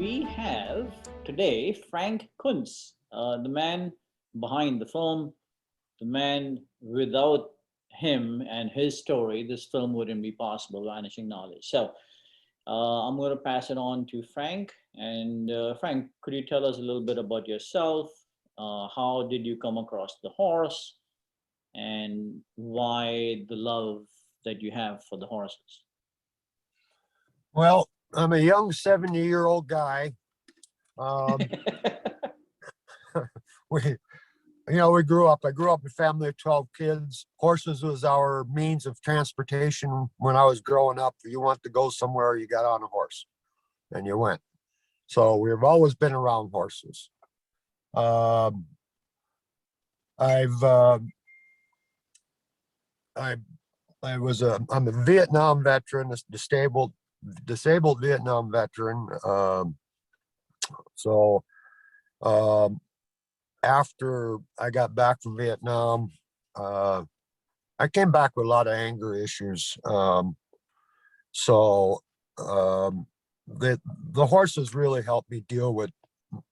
we have today Frank Kuntz, the man behind the film, the man without him and his story, this film wouldn't be possible, Vanishing Knowledge. So I'm going to pass it on to Frank. And Frank, could you tell us a little bit about yourself? How did you come across the horse? And why the love that you have for the horses? Well, I'm a young 70-year-old guy. Um, we, we grew up. I grew up in a family of 12 kids. Horses was our means of transportation when I was growing up. If you want to go somewhere, you got on a horse, and you went. So we've always been around horses. Um, I've I I'm a Vietnam veteran, a disabled Vietnam veteran. So um, after I got back from Vietnam, I came back with a lot of anger issues. So um, the horses really helped me deal with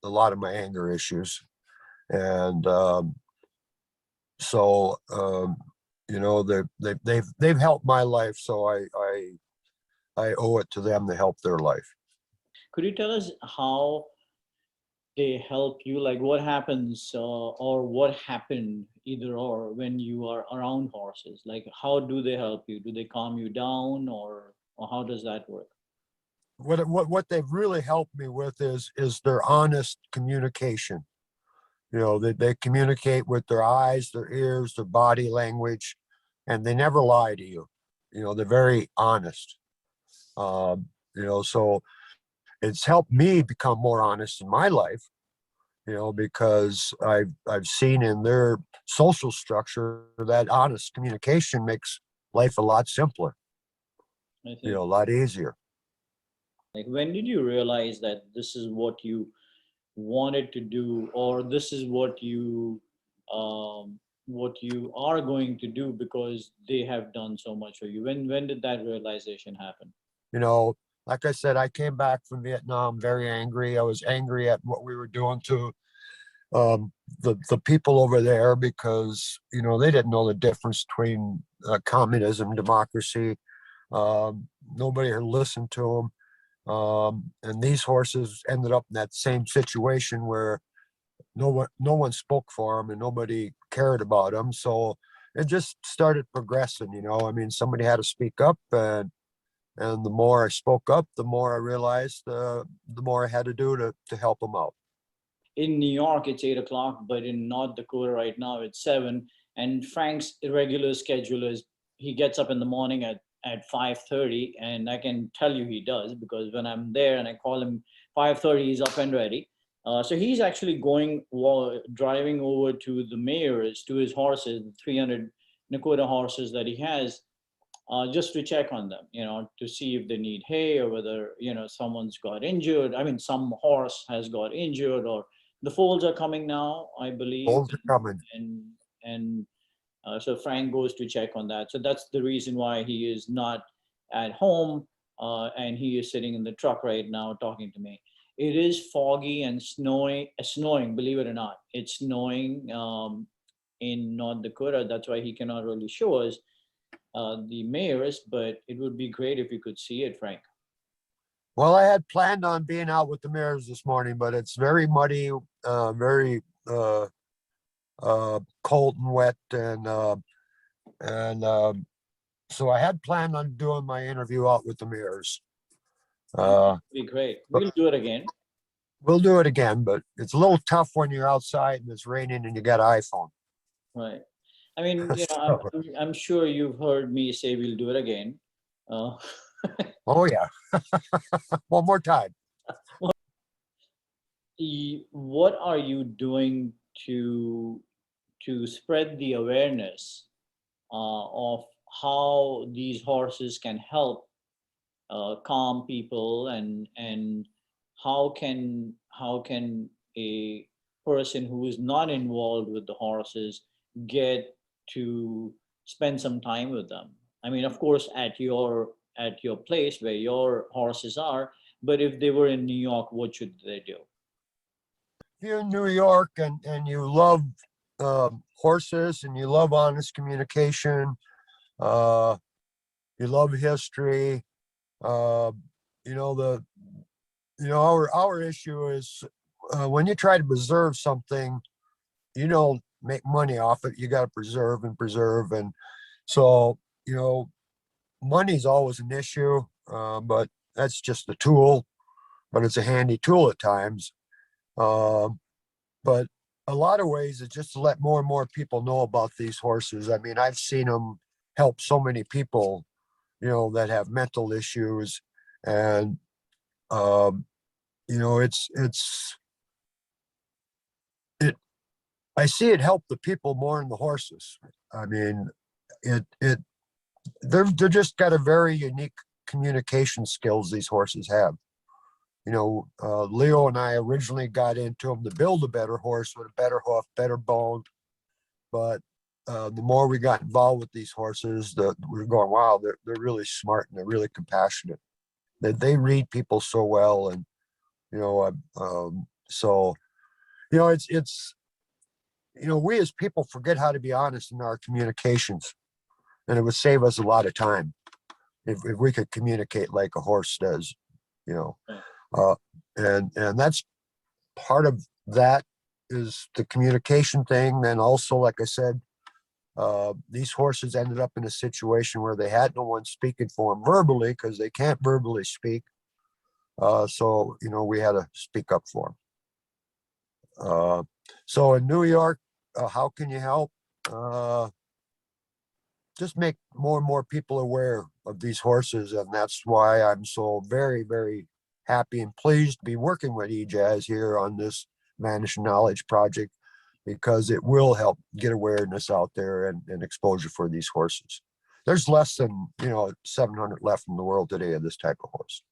a lot of my anger issues, and so they've helped my life. So I owe it to them to help their life. Could you tell us how they help you? Like what happens or what happened either or when you are around horses? Like how do they help you? Do they calm you down or how does that work? What they've really helped me with is their honest communication. They communicate with their eyes, their ears, their body language, and they never lie to you. They're very honest. So it's helped me become more honest in my life, because I've seen in their social structure that honest communication makes life a lot simpler, I think a lot easier. like when did you realize that this is what you wanted to do or this is what you are going to do because they have done so much for you? When did that realization happen? You know, like I said, I came back from Vietnam very angry. I was angry at what we were doing to the people over there because they didn't know the difference between communism, democracy. Nobody had listened to them, and these horses ended up in that same situation where no one spoke for them and nobody cared about them. So it just started progressing. I mean, somebody had to speak up, and the more I spoke up, the more I realized the more I had to do to help them out. In New York, it's 8 o'clock, but in North Dakota right now, it's 7. And Frank's irregular schedule is he gets up in the morning at 5:30, and I can tell you he does because when I'm there and I call him 5:30, he's up and ready. So he's actually driving over to the mayor's to his horses, the 300 Nokota horses that he has, just to check on them, to see if they need hay or whether, someone's got injured. I mean, some horse has got injured or the foals are coming now, I believe. Bulls are coming. And so Frank goes to check on that. So that's the reason why he is not at home and he is sitting in the truck right now talking to me. It is foggy and snowing, believe it or not. It's snowing in North Dakota. That's why he cannot really show us the mayors, but it would be great if you could see it, Frank. Well, I had planned on being out with the mares this morning, but it's very muddy, very cold and wet, and so I had planned on doing my interview out with the mares. Be great. We'll do it again. We'll do it again, but it's a little tough when you're outside and it's raining and you got an iPhone. Right. I mean, I'm sure you've heard me say we'll do it again. Uh, Oh yeah, one more time. what are you doing to spread the awareness of how these horses can help calm people and how can a person who is not involved with the horses get to spend some time with them? I mean, of course, at your place where your horses are, But if they were in New York, what should they do? If you're in New York and you love horses and you love honest communication, uh, you love history, uh, you know, our issue is when you try to preserve something, you don't make money off it. You got to preserve and preserve. And so, money's always an issue, but that's just a tool, but it's a handy tool at times. Um, but a lot of ways is just to let more and more people know about these horses. I mean, I've seen them help so many people, that have mental issues, and um, it. I see it help the people more than the horses. I mean, it they're just got a very unique communication skills these horses have. Leo and I originally got into them to build a better horse with a better hoof, better bone. But the more we got involved with these horses, we're going, wow, they're really smart and they're really compassionate. They read people so well, and so it's we as people forget how to be honest in our communications, and it would save us a lot of time if we could communicate like a horse does. You know, uh, and that's part of that is the communication thing. Then also, like I said, these horses ended up in a situation where they had no one speaking for them verbally because they can't verbally speak. So we had to speak up for them. So in New York, how can you help? Just make more and more people aware of these horses, and that's why I'm so very, very happy and pleased to be working with Ejaz here on this Vanishing Knowledge project, because it will help get awareness out there and exposure for these horses. There's less than 700 left in the world today of this type of horse.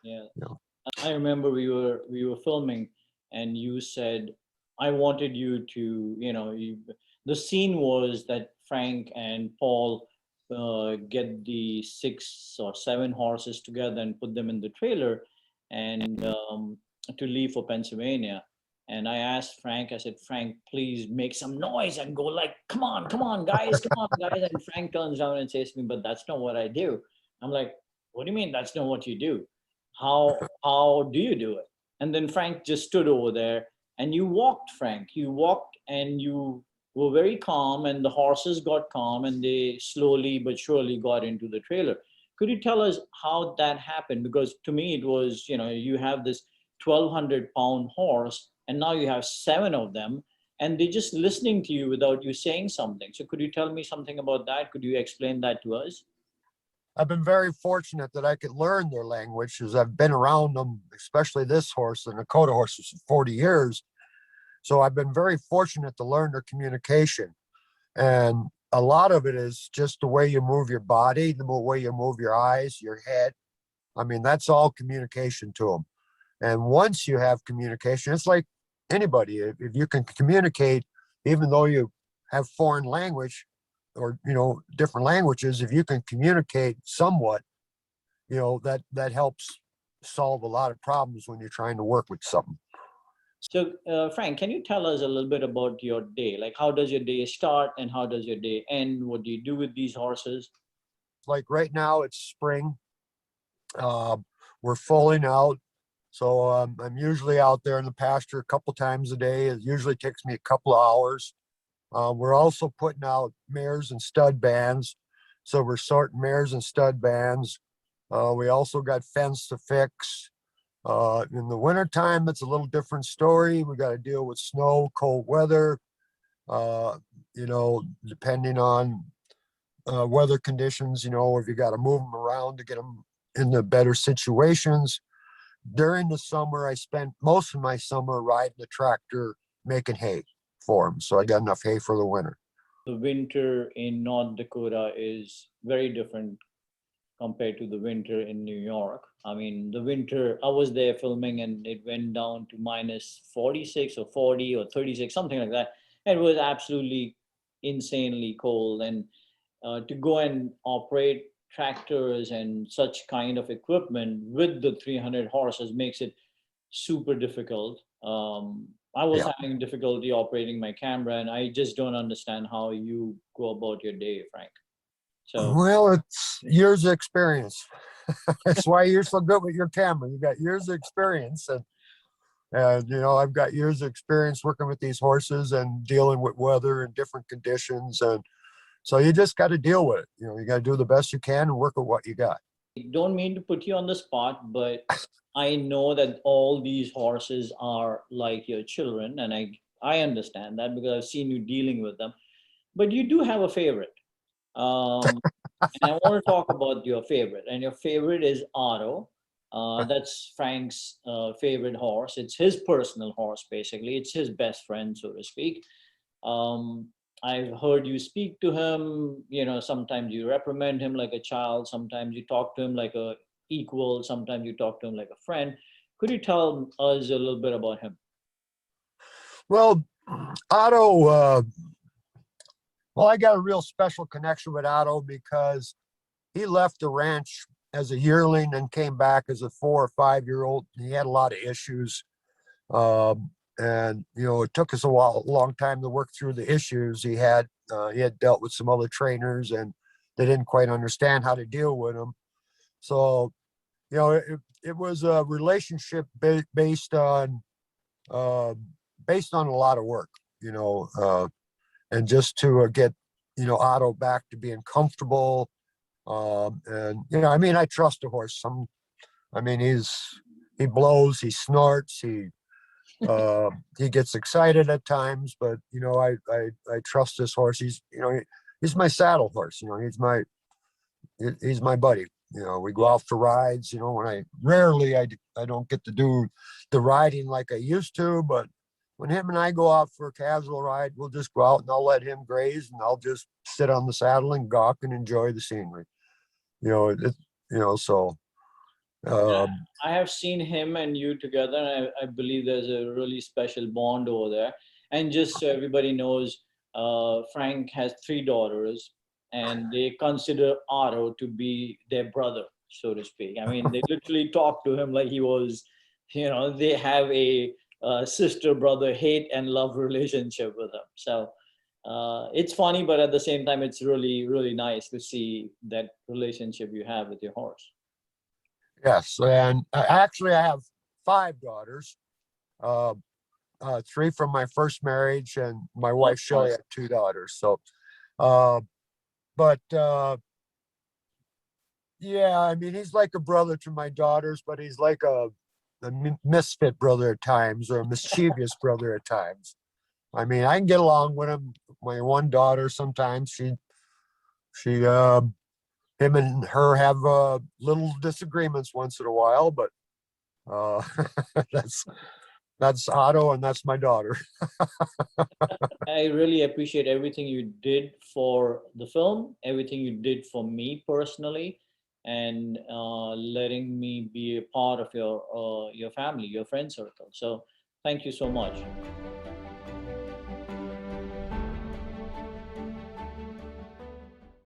Yeah. You know. I remember we were filming, and you said I wanted you to, the scene was that Frank and Paul get the 6 or 7 horses together and put them in the trailer, and to leave for Pennsylvania. And I asked Frank, I said, Frank, please make some noise and go like, come on, guys, come on, guys. And Frank turns around and says to me, but that's not what I do. I'm like, what do you mean that's not what you do? How do you do it? And then Frank just stood over there, and you walked, Frank. You walked, and you were very calm, and the horses got calm, and they slowly but surely got into the trailer. Could you tell us how that happened? Because to me it was, you have this 1,200-pound horse, and now you have 7 of them, and they're just listening to you without you saying something. So could you tell me something about that? Could you explain that to us? I've been very fortunate that I could learn their language, as I've been around them, especially this horse, the Nokota horses, for 40 years. So I've been very fortunate to learn their communication. And a lot of it is just the way you move your body, the way you move your eyes, your head. I mean, that's all communication to them. And once you have communication, it's like anybody. If you can communicate, even though you have foreign language or different languages, if you can communicate somewhat, that helps solve a lot of problems when you're trying to work with something. So, Frank, can you tell us a little bit about your day? Like, how does your day start and how does your day end? What do you do with these horses? Like right now, it's spring. Uh, we're foaling out. So I'm usually out there in the pasture a couple times a day. It usually takes me a couple of hours. We're also putting out mares and stud bands. So we're sorting mares and stud bands. We also got fence to fix. In the wintertime, it's a little different story. We got to deal with snow, cold weather, depending on weather conditions, if you got to move them around to get them into better situations. During the summer, I spent most of my summer riding the tractor making hay for them. So I got enough hay for the winter. The winter in North Dakota is very different compared to the winter in New York. I mean, the winter, I was there filming, and it went down to minus 46 or 40 or 36, something like that. And it was absolutely insanely cold. And to go and operate tractors and such kind of equipment with the 300 horses makes it super difficult. I was Yeah. having difficulty operating my camera, and I just don't understand how you go about your day, Frank. So Well, it's years of experience. That's why you're so good with your camera. You got years of experience, and you know, I've got years of experience working with these horses and dealing with weather and different conditions, and so you just got to deal with it. You know, you got to do the best you can and work with what you got. don't mean to put you on the spot, but I know that all these horses are like your children, and I understand that because I've seen you dealing with them. But you do have a favorite, and I want to talk about your favorite. And your favorite is Otto. That's Frank's favorite horse. It's his personal horse, basically. It's his best friend, so to speak. Um, I've heard you speak to him. You know, sometimes you reprimand him like a child. Sometimes you talk to him like a equal. Sometimes you talk to him like a friend. Could you tell us a little bit about him? Well, Otto, well, I got a real special connection with Otto because he left the ranch as a yearling and came back as a 4 or 5 year old. He had a lot of issues. And, you know, it took us a long time to work through the issues he had. He had dealt with some other trainers and they didn't quite understand how to deal with him. So, you know, it was a relationship uh, based on a lot of work, you know, and just to get, you know, Otto back to being comfortable. And, you know, I mean, I trust a horse. I mean, he blows, he snorts, he gets excited at times, but you know, I trust this horse. You know, he's my saddle horse. You know, he's my buddy. You know, we go Yeah. out for rides. You know, when I don't get to do the riding like I used to, but when him and I go out for a casual ride, we'll just go out and I'll let him graze and I'll just sit on the saddle and gawk and enjoy the scenery. You know, you know, so um, I have seen him and you together. And I believe there's a really special bond over there. And just so everybody knows, Frank has three daughters, and they consider Otto to be their brother, so to speak. I mean, they literally talk to him like he was, you know, they have a sister brother hate and love relationship with him. So it's funny, but at the same time, it's really, really nice to see that relationship you have with your horse. yes, and actually I have 5 daughters. Uh, Three from my first marriage, and my Oh, wife Shelley nice. had 2 daughters. So, uh, but yeah, I mean, he's like a brother to my daughters, but he's like a misfit brother at times, or a mischievous brother at times. I mean, I can get along with him. My one daughter, sometimes she, him and her have little disagreements once in a while, but uh, that's that's Otto, and that's my daughter. I really appreciate everything you did for the film, everything you did for me personally, and letting me be a part of your family, your friend circle. So thank you so much.